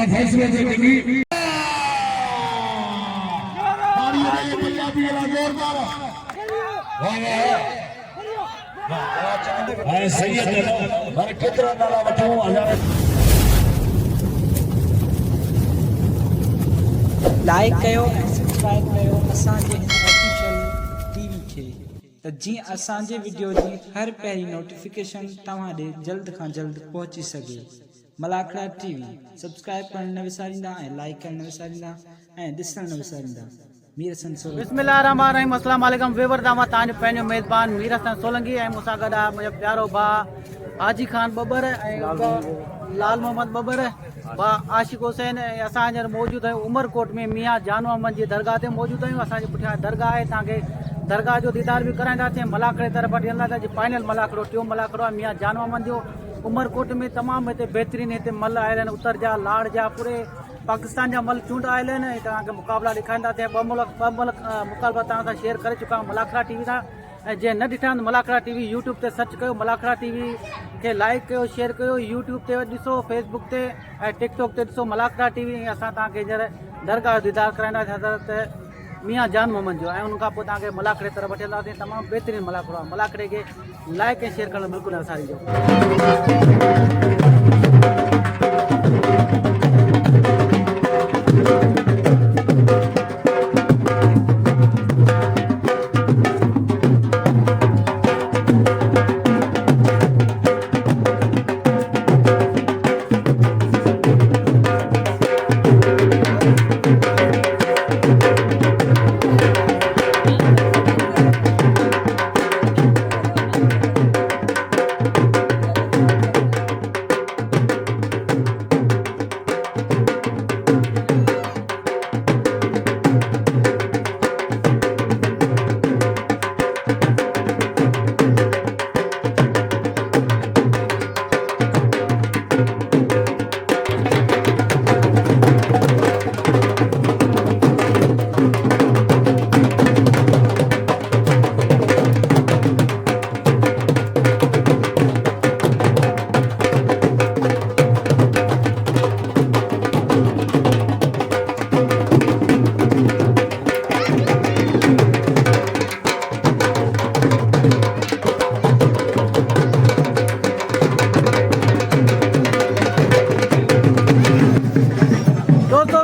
फैसले से लाइक कयो ऐं सब्सक्राइब कयो असांजे हिन ऑफिशियल टीवी खे त जीअं असांजे वीडियो जी हर पहिरीं नोटिफिकेशन तव्हां ॾे जल्द खां जल्द पहुची सघे। मलाखड़ा टीवी सब्सक्राइब करण न विसारींदा ऐं लाइक करण न विसारींदा ऐं ॾिसण न विसारींदा। मीर हसन सोलंकी। बिस्मिल्लाहिर्रहमानिर्रहीम। अस्सलाम वालेकुम वेवर दामा तांजो पंहिंजो मेज़बान मीर हसन सोलंकी ऐं मूंसां गॾु आहे मुंहिंजो प्यारो भाउ हाजी खान बबर ऐं लाल मोहम्मद बबर भाउ आशिक हुसैन ऐं असां हींअर मौजूदु आहियूं उमरकोट में मियाँ जान मोहम्मद जी दरगाह ते मौजूदु आहियूं। असांजे पुठियां दरगाह आहे, तव्हांखे दरगाह जो दीदार बि कराईंदासीं। मलाखड़े तरफ़ वठी हलंदासीं। फाइनल मलाखड़ो टियों मलाखड़ो आहे मियाँ जान मोहम्मद जो उमरकोट में। तमामु हिते बहितरीनु हिते मल आयल आहिनि, उत्तर जा लाड़ जा पूरे पाकिस्तान जा मल चूंड आयल आहिनि ऐं तव्हांखे मुक़ाबला ॾेखारींदासीं। ॿ मुक़ाबला तव्हां सां शेयर करे चुका आहियूं मलाखड़ा टीवी सां। ऐं जंहिं न ॾिठा आहिनि मलाखड़ा टीवी यूट्यूब ते सर्च कयो, मलाखड़ा टीवी खे लाइक कयो, शेयर कयो। यूट्यूब ते ॾिसो, फेसबुक ते ऐं टिकटॉक ते ॾिसो मलाखड़ा टीवी। ऐं असां तव्हांखे हींअर दरगाह जो दीदार कराईंदासीं हज़रत मियाँ जान मोहम्मद जो। ऐं उनखां पोइ तव्हांखे मलाखड़े तरफ़ वठी हलंदासीं। तमामु बहितरीनु मलाखड़ो आहे। मलाखड़े खे लाइक ऐं शेयर करणु बिल्कुलु न विसारिजो।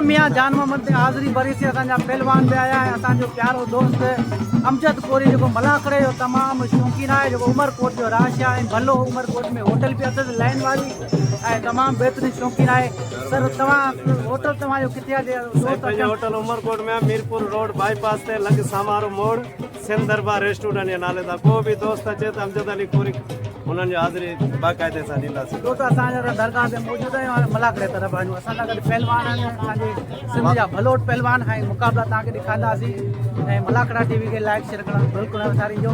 मियाँ जान मोहम्मद ने हाज़िरी भरी से असांजा पहलवान भी आया है। असांजो प्यारो दोस्त अमजद कोरी जो मलाखड़े जो तमामु शौक़ीन है, जो उमरकोट जो राशा है भलो। उमरकोट में होटल भी अथसि लाइन वाली ऐं तमामु बहितरीनु शौक़ीन आहे। सर तव्हां होटल तव्हांजो किथे आहे? पंहिंजो होटल उमरकोट में आहे, मीरपुर रोड बाईपास ते लॻ सामारो मोड़ सिंध दरबार रेस्टोरेंट जे नाले सां। को बि दोस्त अचे त अमजद अली कोरी उन्हनि जी हाज़िरी बाक़ाइदे सां ॾींदासीं। तो असांजा दरगाह ते मौजूदु आहियूं हाणे मलाखड़े तरफ़ आहियूं। असां सां गॾु पहलवान आहिनि, असांजे सिंध जा भलोट पहलवान ऐं मुक़ाबला तव्हांखे ॾेखारींदासीं। ऐं मलाखड़ा टीवी खे लाइक शेयर करणु बिल्कुलु न विसारिजो।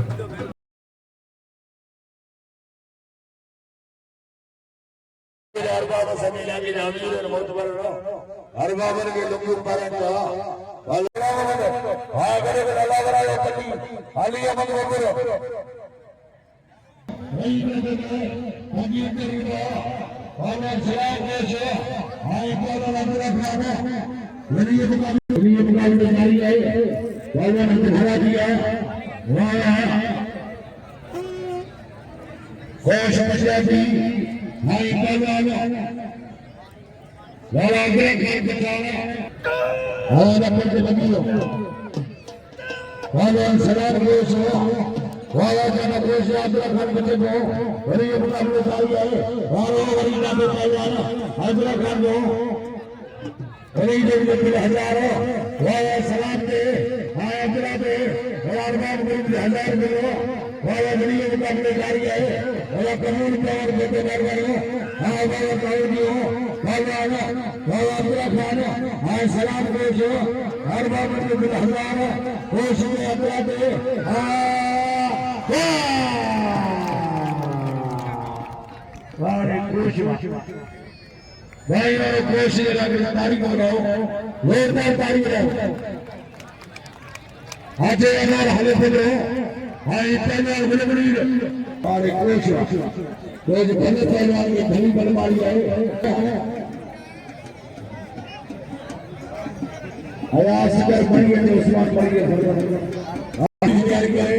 भाई और कोशिश लगा तारीख हो रहा हो जोरदार तारीख रहो आज यार हले पे हां इतने बुलबुली और कोशिश तो जो पहले पहलवान के धनी बन मारी है आवाज कर पड़ी है तो उस्मान पड़ी है आज कर गए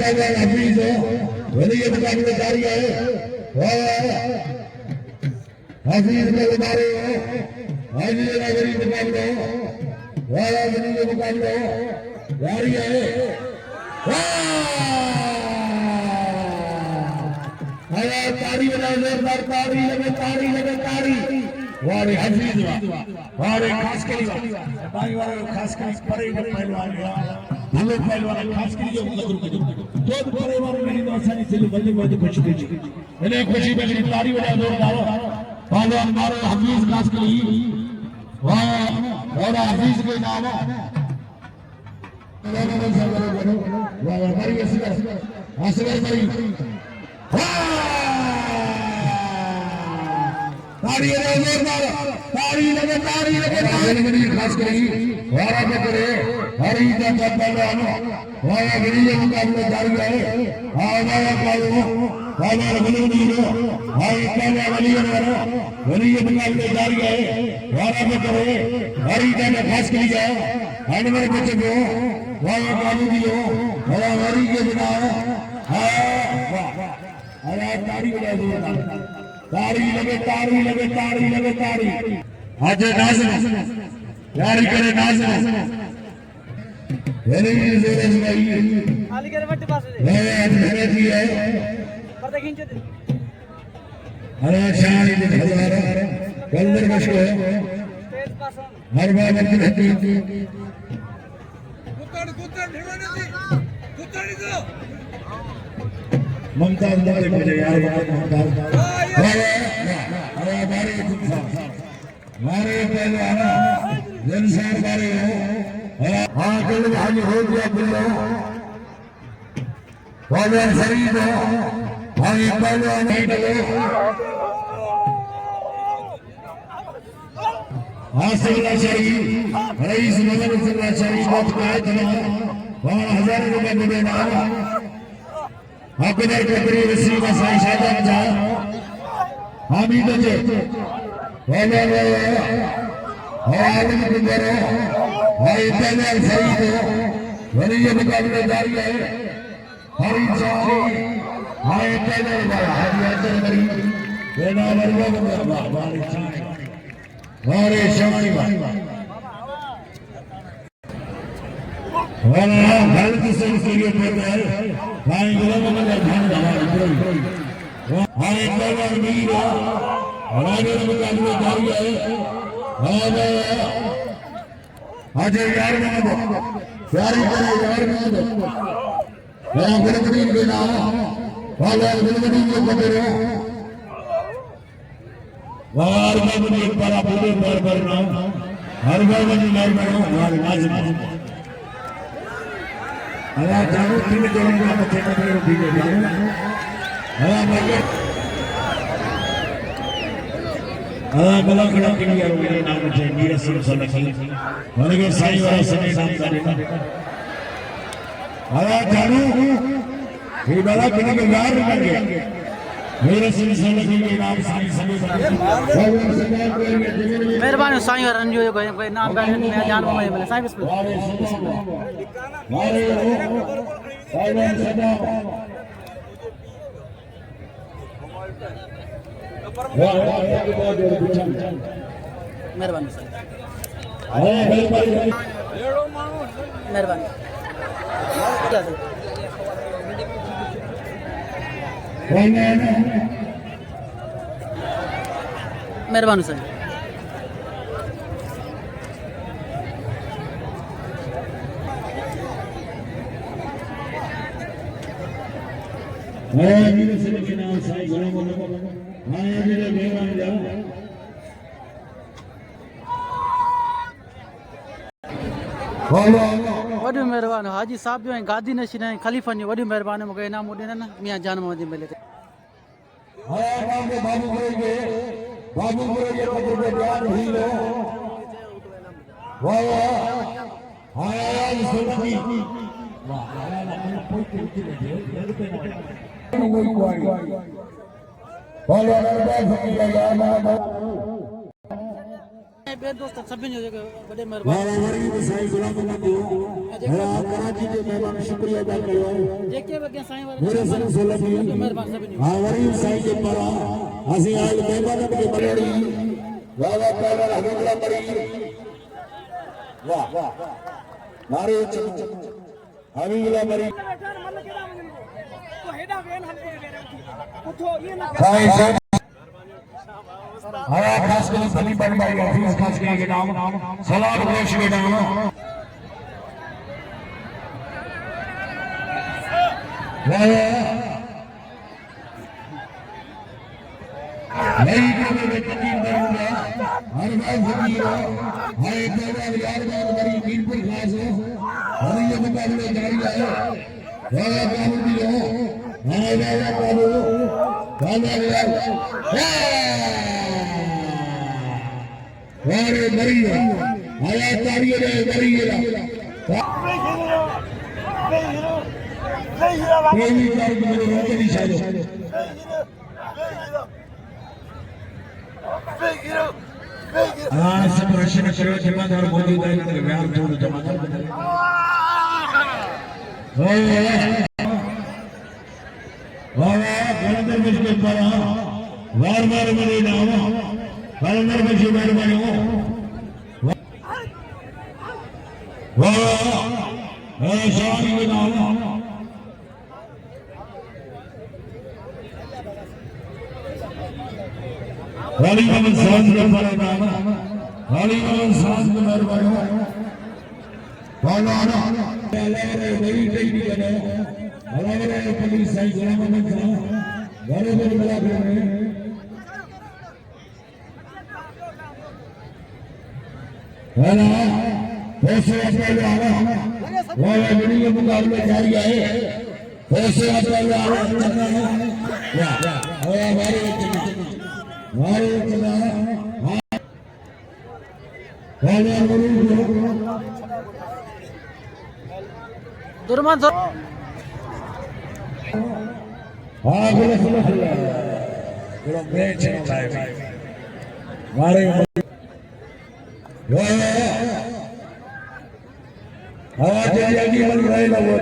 अगर हफीज वली मुकाबले जारी है हफीज में उतारे हाजी नगरी मुकाबले वाला वली मुकाबले जारी है अरे तारी बना जोरदार तारी लगे वारे हफीज वारे खास करी पाई वाले खास करी परे पहलवान हमें पहलवान खास करी जो दो परे वाले मेरी आसानी से बल्ले बल्ले खुशी खुशी इन्हें खुशी में तारी बजा जोरदार पहलवान मारो हफीज खास करी वाह और हफीज के नाम वाह हमारी असगर करी तारी लगे खास करी वारा पे करे हरी का पहलवान वाया गिरी मुकाबले जारी है वाया वाला वली हाय पहले वली मुकाबले जारी है वारा पे करे हरी का खास करी है आने वाले बच्चे को वाया कानू दियो वाला हरी के बिना अरे तारी बजा दो तारी लगे आज नाज़ यारी करे नाज़ वेरी जोरे से भाई खाली करे बट्टे पास है आज की है पर्दा खींचे दे अरे शान ये हजार कलर मशहूर है तेज पास हर बार अपनी हकी कुत्ता ढिवाने दे कुत्ता नहीं दो ममता अंदर मुझे यार ममता अरे हमारे पहलवान जनसार बारे हो हाँ कल भाई हो गया बिल्लो पहलवान शरीर हो हाँ ये पहलवान नहीं डलो हाँ सगला शरीर रईस नगर सगला शरीर बहुत कहे तना 1000 रुपए को देना आपने कबरी रसी का साई शादम जा हामी दे वाला आदमी गुजरो हाय पहले सही तो वली ये मुकाबले जारी है हरी चारी हाय पहले हरी अंदर करी बेना वर्गो वाली चारी वारे शानी वाला हेल्थ से लिए पड़ता है भाई गुलाम का ध्यान हमारे हाय पहले मीरा हमारे मुकाबले जारी है आज यार प्यारी यार मैं गुलमदीन के नाम वाला गुलमदीन के कमरे वार में एक बार पूरे बार नाम हर बार में नाम बनो हमारे नाज अरे जानो तीन जोड़ेंगे बच्चे का ठीक है हां मैं गला खड़ा के लिए मेरे नाम से मीरा सिंह सोलंकी और के साईं वाला सने नाम का देना आया जानू ये वाला किने के यार बन गया मीरा सिंह सोलंकी के नाम साईं सने मेहरबानी साईं और रंजू कोई नाम का मैं जान में मिले साईं बिस्मिल्लाह मारे साईं सदा मेहरबानी सर मेहरबानी क्या सर मेहरबानी सर के नाम साईं गुलाम आया मेरे मेहमान जाओ बोलो वॾी महिरबानी हाजी साहब जो ऐं गादी नशीन ऐं ख़लीफ़नि जी वॾी महिरबानी मूंखे इनाम ॾिननि मियां जान मोहम्मद मिले आया नाम के बाबूपुरे के पत्र पे ध्यान ही लो वाह वाह आया सोलंकी वाह आया ना कोई बोलो अरबा सकी का ना ॿिए दोस्त सभिनि जो जेके वॾे वाह महिरबानी वरी भी साईं गुलाम नबी हरा कराची के मेहमान शुक्रिया अदा कयो जेके बि अॻियां साईं मेरे सन सोलंकी वॾी महिरबानी सभिनि हां वरी साईं के परा असी आयल मेहमान के बड़ी वाह वाह पहला हबीबुल्लाह मरी वाह वाह मारे हबीबुल्लाह मरी साईं साईं आया खास कर सली बन भाई ऑफिस खास के नाम सलाम घोष के नाम वाह नहीं को में तकीर करूंगा हर भाई फकीर हाय तेरा यार बारी मीरपुर खास और ये मुकाबले जारी है वाह कानून भी हो हाय वाह कानून वारे मरिया आया तारियों ने मरिया कोई भी कार्य मेरे रोके नहीं शायद हाँ सब रशियन करो जमादार मौजूद है इधर व्यापार जोड़ जमादार वाह गणतंत्र दिवस के पर वार वार मेरे नाम गणतंत्र दिवस की मेहरबानी हो वाह शादी के नाम वाली मोहम्मद साहब के पर नाम वाली मोहम्मद साहब की मेहरबानी हो वाला अल्लाह ने वही कही है हमारे पुलिस साईं गुलाम साहब घरों में मिला फिर है ना पैसे वाले आ रहा वो बड़ी के मुकाबले जारी है पैसे वाले आ रहा दुर्मन हाँ बोलो बोलो बोलो मैं चैनल लाइव मारे आवाज जल्दी बन रहे ना वो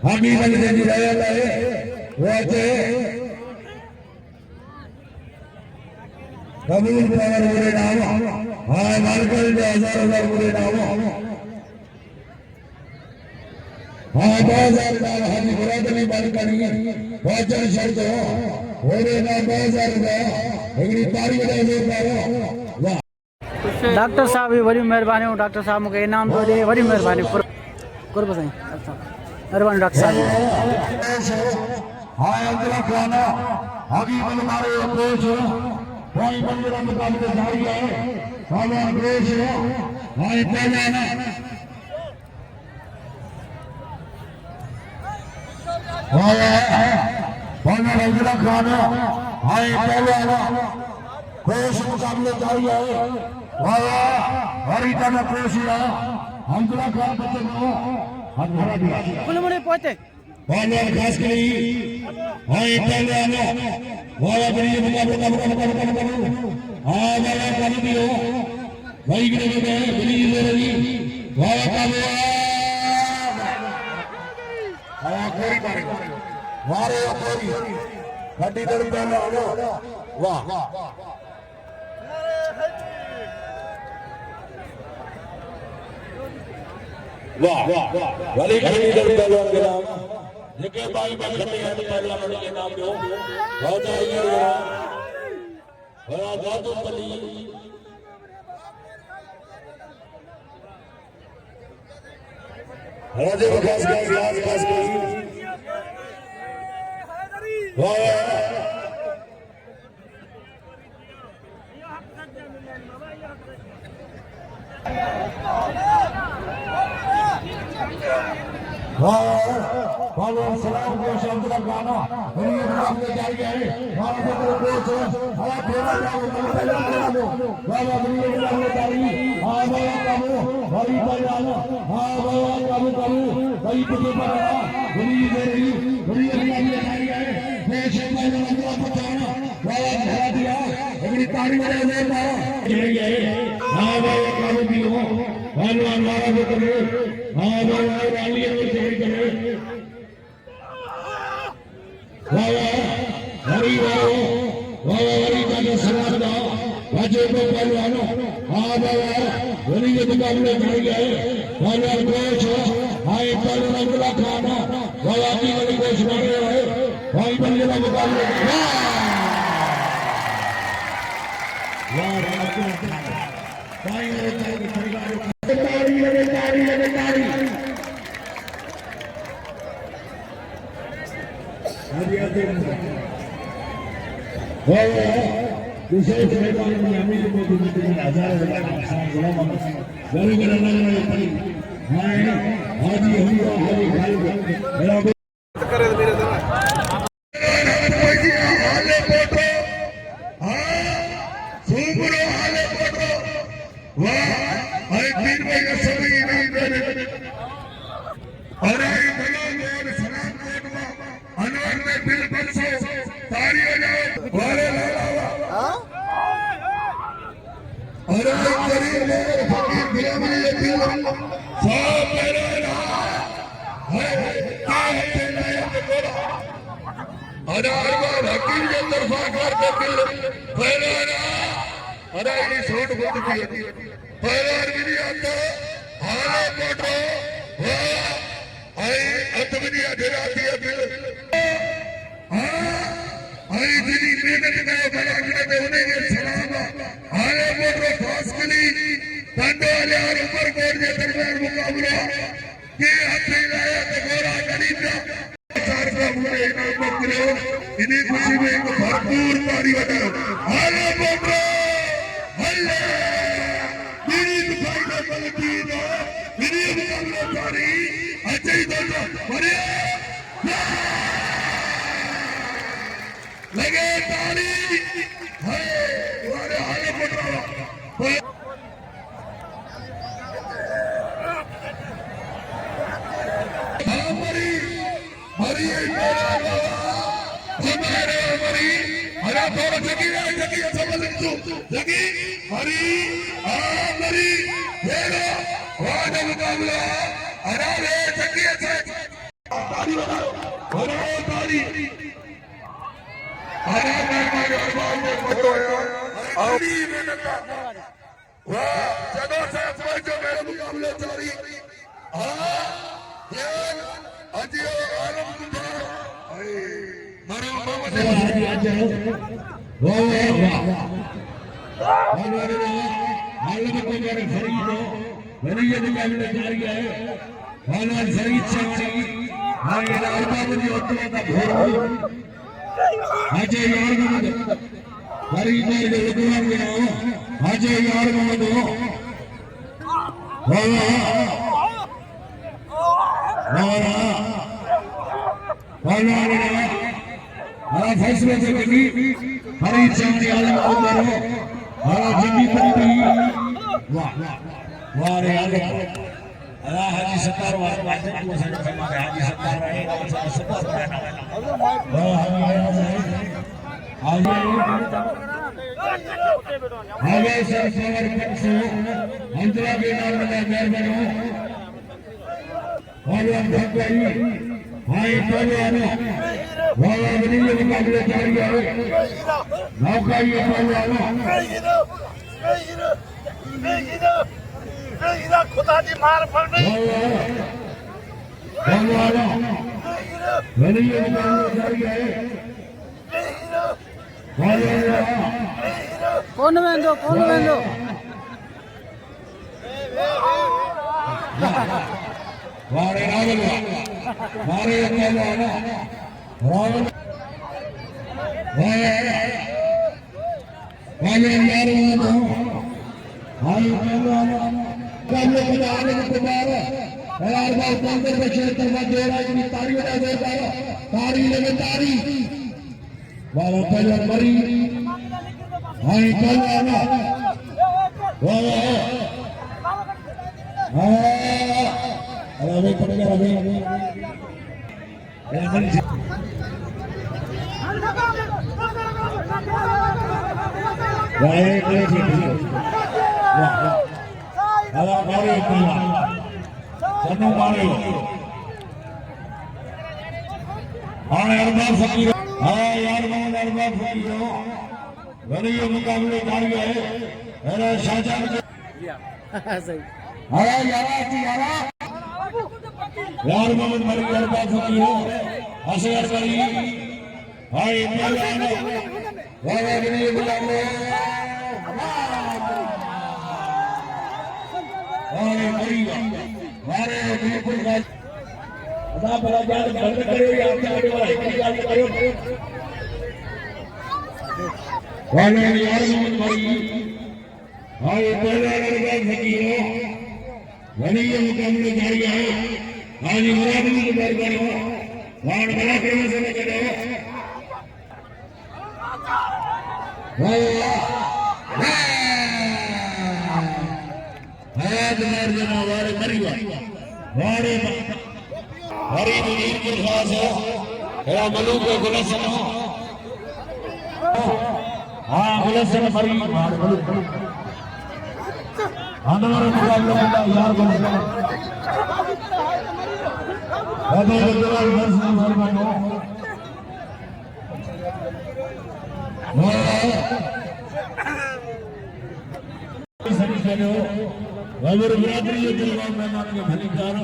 हम ही बन जल्दी रहे लाए वो थे कबूल पावर बुरे नाम हाँ मालकल जो हजार बुरे नाम हाँ 2000 नाम हम बुरादरी बंद करेंगे वचन शर्त हो होरे ना 2000 अगली तारीख दे पाओ वाह डॉक्टर साहब जी वॾी महिरबानी डॉक्टर साहब मूंखे इनाम थो ॾिए वॾी महिरबानी कुर्ब साईं महिरबानी डॉक्टर साहब हाय अब्दुल्ला खान आगे बन मारे अप्रोच कोई मंदिर मुकाबले जारी है साला अप्रोच हाय पहला हाय अब्दुल्ला खान हाय पहला कोश मुकाबले जारी है हरिता का प्रेसिया अब्दुल्ला खान बच्चे को हमारा दिया कुल मुड़े पहुंचे बालवान खास के लिए हाय पहले आना वाला बड़ी मुकाबला हाँ वाला पानी दियो भाई के लिए बड़ी जरूरी वाला का हाँ कोई मारे मारे कोई गड्डी दर पहले आना वाह वाह वाली खड़ी दर पहलवान के नाम जेके भाई में खड़े हैं पहलवान के नाम दो बहुत आइए बड़ा जादू पली राजे खास खास वाह वाले सलाम को शब्द का गाना दुनिया में जारी है हमारा को हमारा फेरा जाओ पहले दो बाबा दुनिया में जारी हां बाबा काबू हरी बजाना हां बाबा काबू कई कुछ पर दुनिया में जारी है देश में मंगला पहुंचाना बाबा भरा दिया अगली तारीख में मारा जारी है हां बाबा काबू भी हो भगवान मारा को करे हां बाबा रानी को जारी करे बाबा हरी हरी का सलाम दा राजे को पहलवानो हां बाबा हरी के मुकाबले कर गए पहलवान कोच हाय पहलवान मंगला खाना बाबा की बड़ी कोच मारे रहे भाई बल्ले का मुकाबले वाह भाई तारी विशेष मैदान में अमीर मोदी में हजारों हाजी करे मेरे इन्हीं खुशी में एक भरपूर ताली बजाओ हाले बोलो हल्ले मेरी दुकान का पलटी दो मेरी मुकाबला तारी अजय दोनों बड़े लगे ताली है तुम्हारे हाले बोलो हमारी हरी हमारे हमारी हरा थोड़ा जगी समझ जगी हरी हमारी हेरो वादा मुकाबला हरा रे जगी ताली बजाओ हरा ताली हरा हमारे अरमान में फोटो है हरी मेहनत वाह जगह से जो मेरे मुकाबले जारी हां ये अजियो आलम कुमार मारो मोहम्मद आज वाह आलम कुमार फरीद बनी ये मुकाबले जारी है हालांकि फरीद चौड़ी हां ये अरबाबी होतो का घोर अजय यार मोहम्मद फरीद ने लुकमान गया अजय यार मोहम्मद वाह फैसले से लगी हरी चंदी आलम उमर हरा जंगी पड़ी वाह वाह रे आलम अल्लाह हाजी सत्तार वाला बात को समझ हमारे हाजी सत्तार रहेगा सत्तार रहना वाह आज आगे सर सवर पक्षो अंतरा के नाम में मेहरबानी भगवान भगवान भाई पहलवानों वाला बनी ये मुकाबले जारी है नौका ये पहलवानों खुदा जी मार पड़ गई पहलवानों बनी ये मुकाबले जारी है कौन वेंदो वारे रावल वारे पहलवानों रावल वाले यार हाय पहलवानों कल को आने के बाद यार बात काउंटर पे शेर तरफा दे रहा है कि तारी उड़ा दे रहा तारी लगे तारी वाला पहले मरी हां कल आना वाह हां अरे पड़ेगा अभी वाह वाह मारे चन्नू मारे हाँ अरबाब फकीर हाँ यार मोहम्मद अरबाब फकीर बड़ी ये मुकाबले जारी है अरे शाहजहां सही अरे यारा यार मोहम्मद मरी अरबाब फकीर असगर करी हाँ ये पहलवान वाह बड़ी ये मुकाबले अरे मरी मारे बिल्कुल अदा बड़ा जान बंद करो या आपके आगे वाला एक गाली करो वाले यार मोहम्मद भाई हां ये पहले अरबाब फकीर वनी ये मुकाबले जारी है आज मुराद में बार करो वाण बड़ा प्रेम से करो आज मार जना वारे मरी वारे हरी नीर के खास है मेरा मलूक के गुलशन हां गुलशन मरी वारे मलूक हमारे मुकाबले में यार गुलशन अबे जवान वर्ष में मानो सभी करो वबर बिरादरी ये दिलवा में आपके भलीकार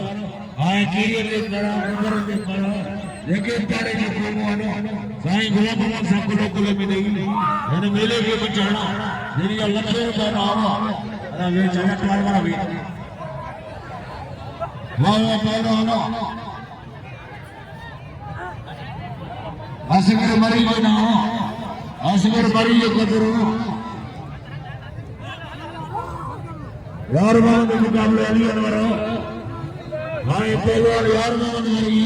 आए कीरियर ले करा नंबर ले करा लेकिन तारे जो प्रोमोनो साईं गुलाम मोहम्मद साहब को लोकल में नहीं मैंने मेले के बचाना मेरी लक्ष्य रुपए ना आवा अरे वे चमक मार भी वाह पहला ना असगर मरी ना असगर मरी ये कदरो यार मोहम्मद मुकाबले अली अनवर हां ये पहलवान यार मोहम्मद मरी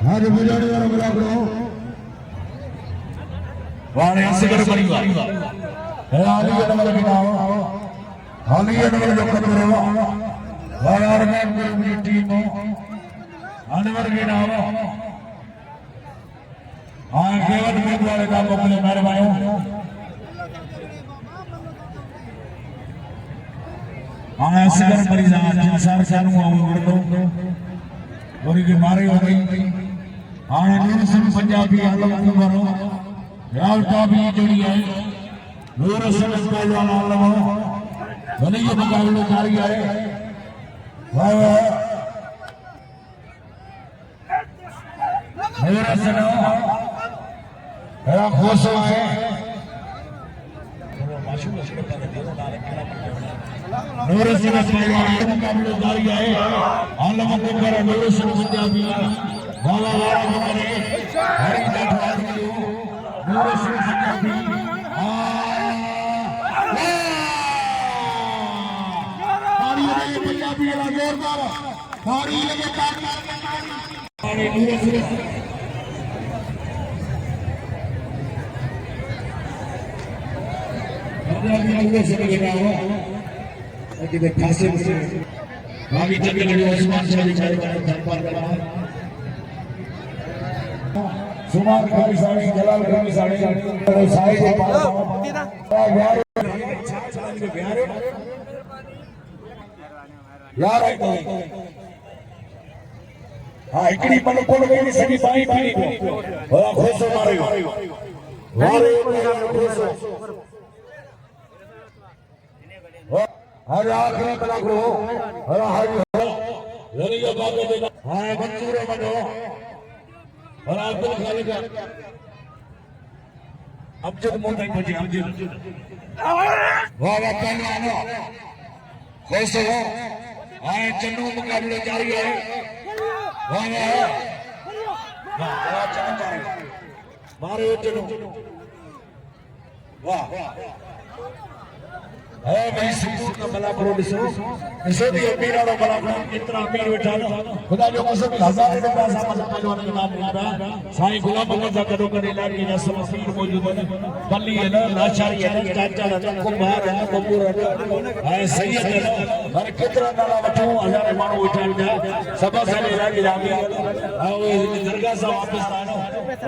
हर बुलाने वाला बराबर वाले असगर मरी है अली अनवर के नाम अली अनवर जो कदरो वाले यार मोहम्मद की टीम अनवर के नाम हां केवल में वाले का मुकाबले मेहरबानी हाँ असगर मरीज आज इंसार सानू आओ मर्दों और ये मारे हो गई हाँ नूरसन पंजाबी आलम कुमारो रावटा भी जोड़ी है नूरसन पहलवान आलम बने ये मुकाबले जारी है वाह नूरसन बड़ा खुश है नूरसन पहलवान मुकाबले जारी है आलम कुमार नूरसन पंजाबी वाला वाला करे हरी जाट नूरसन पंजाबी तारी लगे पंजाबी वाला जोरदार तारी लगे तारी नूरसन पंजाबी नूरसन के नाम किधर खासे बाकी तक लड़े उस्मान से बिचारे का धरपाल करा सुमार खाली साड़ी जलाल खाली साड़ी साई के पास यार हां एकड़ी पल कोल गई सभी पाई पाई बड़ा खुश मारे वारे हर आखिरी बना करो हर हरि हो यही ये बात देना हां मंजूर है मनो और अब्दुल खालिक अब जब मोन नहीं पहुंचे हम जी वाह वाह पहलवानो खुश हो आए चन्नू मुकाबले जारी है वाह वाह चन्नू मारे चन्नू वाह है भाई सिंगू का मला करो दिसो दी अमीर वाला मला कितना अमीर बैठा ना खुदा जो कसम हजार रुपया सामान पहलवान के नाम लिखा साईं गुलाम मोहम्मद जा कदो करे इलाज के सब अमीर मौजूद है बल्ली है ना लाचारी है ना चाचा है ना कुंभार है बबूर है सैयद है हर कितना नाला वठो हजार मानो उठान जा सब साल इलाज जामी आओ दरगाह से वापस आनो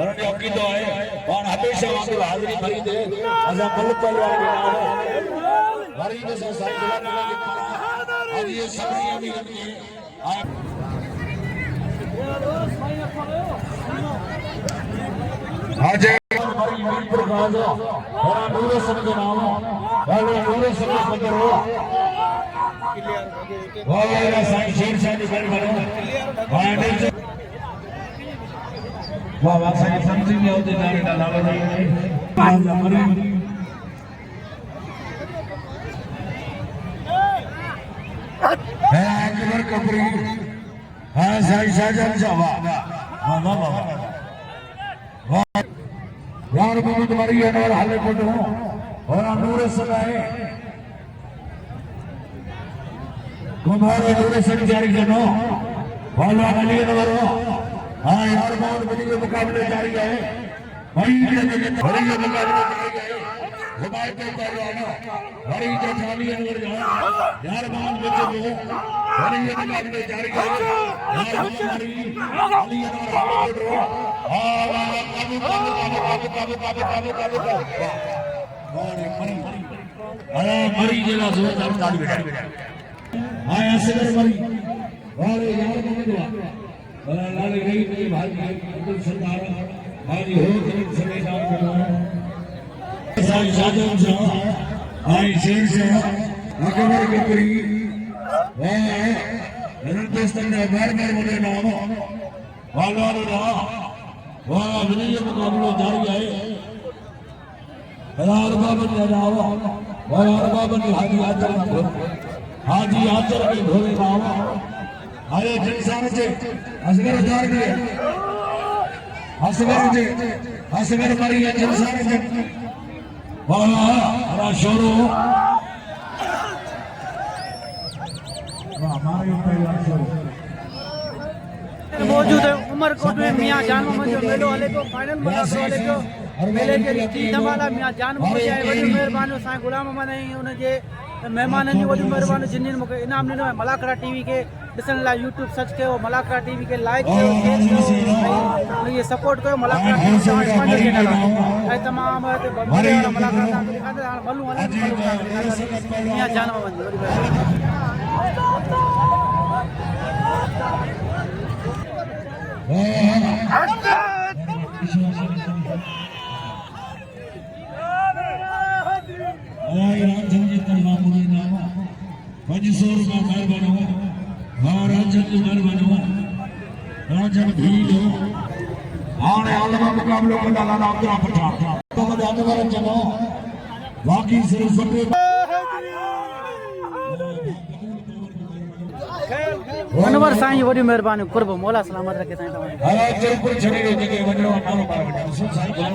और जो की तो है और हमेशा वांगुर हाजिरी भरी दे अजा बल पहलवान के नाम गरीब से साईं गुलाम मोहम्मद के आज ये सबरियां भी लगी है आज हमारी मीरपुर गांव और नूर सब के नाम वाले नूर सब के रो वाले साईं शेर शाह जी कर बनो वाह वाह साईं समझी में होते जाने का नाम नहीं आज हमारी है अकबर कपरी है साईं शाहजान शाह वाह वाह वाह वाह यार मोहम्मद मरी है और हाले पटो और नूर सगाए तुम्हारे नूर सग जारी करो वाला अली नवरो हां यार मोहम्मद बनी के मुकाबले जारी है भाई के बड़ी के मुकाबले जारी है हिमायत पहलवान बड़ी के थाली अनवर जा यार मोहम्मद बच्चे को बड़ी के मुकाबले जारी है यार मोहम्मद अली अनवर अरे मरी जिला जोरदार ताली बजा आया असगर मरी वाले यार मोहम्मद वाला लाले गई मेरी भाई अब्दुल सरदार भाई हो करीब समय नाम करो साईं शाहजान शाह आई शेर शाह अकबर कपरी वाह हिंदुस्तान ने बार-बार बोले नाम वाला वाह विनय मुकाबला जारी है हजार बाबन जनाब हजार बाबन हाजी आचर के भोले नाम आए जलसान से असगर उतार दिए असगर मरी है जलसान से वाह हरा शोरो वाह हमारे पहला शोरो मौजूद है उमरकोट में मियां जान मोहम्मद जो मेलो हले को फाइनल मुकाबलो हले को मेले के रीति धमाला मियां जान मोहम्मद जी वॾी महिरबानी साईं गुलाम मोहम्मद ऐं उन जे महिमाननि जी वॾी महिरबानी जिन्हनि मूंखे इनाम ॾिनो आहे मलाकरा टीवी खे ॾिसण लाइ यूट्यूब सर्च कयो मलाकरा टीवी खे लाइक कयो शेयर कयो ऐं इहे सपोर्ट कयो मलाकरा टीवी पंहिंजो चैनल आहे ऐं तमामु हिते मलाकरा तव्हांखे ॾेखारींदे हाणे मलूं हलनि मियां जान मोहम्मद जी वॾी मुकाबलों को डाला नाम चलो बाकी सिर्फ अनवर साईं वॾी महिरबानी कुर्ब मौला सलामत रखे साईं तव्हांखे हरा जयपुर छड़ी रोटी के वजरो नालो मार बेटा सो साईं गुलाम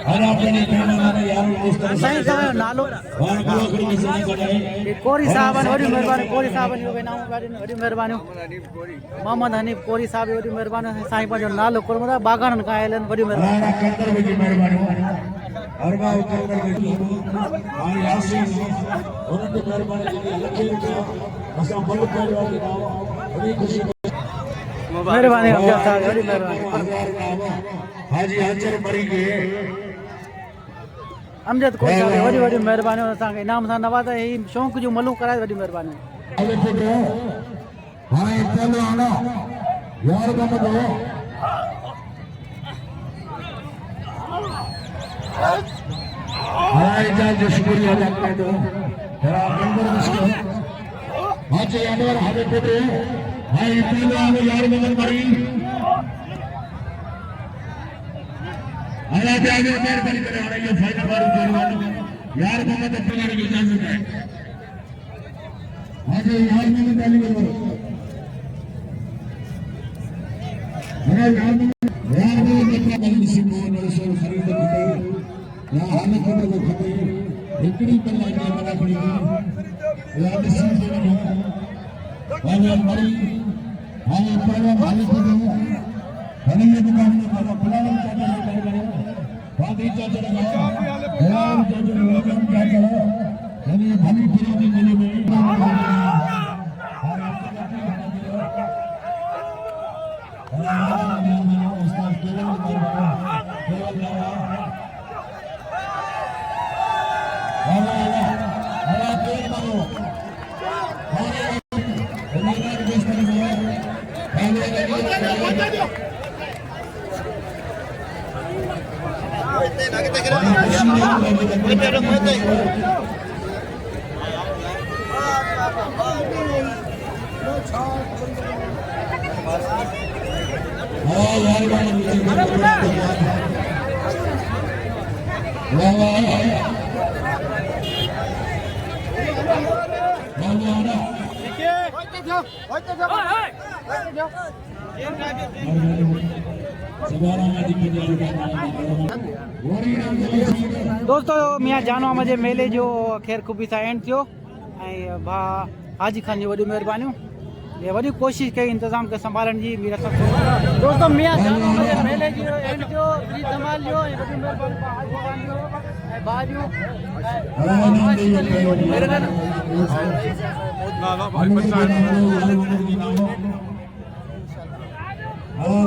हरा अपने मेहमान यार दोस्त साईं तव्हांजो नालो और गुलो खड़ी में साईं बनाए कोरी साहब वॾी महिरबानी कोरी साहब जो नाम वॾी महिरबानी मोहम्मद हनीफ कोरी साहब वॾी महिरबानी साईं पंहिंजो नालो कुर्ब बागाननि खां आयल आहिनि वॾी महिरबानी राणा कंदर जी महिरबानी अरबा कंदर जी और यासीन उनकी महिरबानी जी लखे असा बल पहलवान के नाम बड़ी खुशी महिरबानी अब्दुल साहब वॾी महिरबानी हाजी आचर मरी गए अमजद कोई साहब वॾी वॾी महिरबानी असांखे इनाम सां नवाज़े ही शौक़ जूं मलूं कराए वॾी महिरबानी अले पुटो हाय पहलवान यार मोहम्मद हाय जा शुक्रिया अदा करे दो जरा नंबर मुश्किल हाजी अनवर हाले पुटो हाय पहलवान यार मोहम्मद मरी अल्लाह आगे मेहरबानी करे और ये फाइनल बार पहलवान यार मोहम्मद अपने की इजाजत है हाजी यार मोहम्मद अली करो यार मोहम्मद अपना बंद सिंह और रसूल खरीद खटे या हाल को खटे इकड़ी पर लगे बड़ा पड़ी याद सीजन है वाले मरी हां पर मालिक को हनी ये दुकान में बड़ा प्लान कर रहे वादी चाचा लगा यार चाचा लोगन क्या करो हनी भली पूरी दिन मिले में उस्ताद केवल दोस्तों मैं जानो मुझे मेले जो खैर खूबी सा एंड थियो ऐं भा हाजी खान जी वॾी महिरबानियूं ये वॾी कोशिश कई इंतजाम के संभालण जी मेरा सब दोस्तों मैं जानो मुझे मेले जो एंड थियो फ्री धमाल जो ऐं वॾी महिरबानी हाजी खान जो ऐं भाॼियूं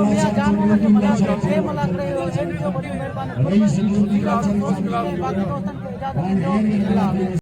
मैं जानो मुझे मला करे एंड जो वॾी महिरबानी बाकी दोस्तन को इजाज़त ॾियो।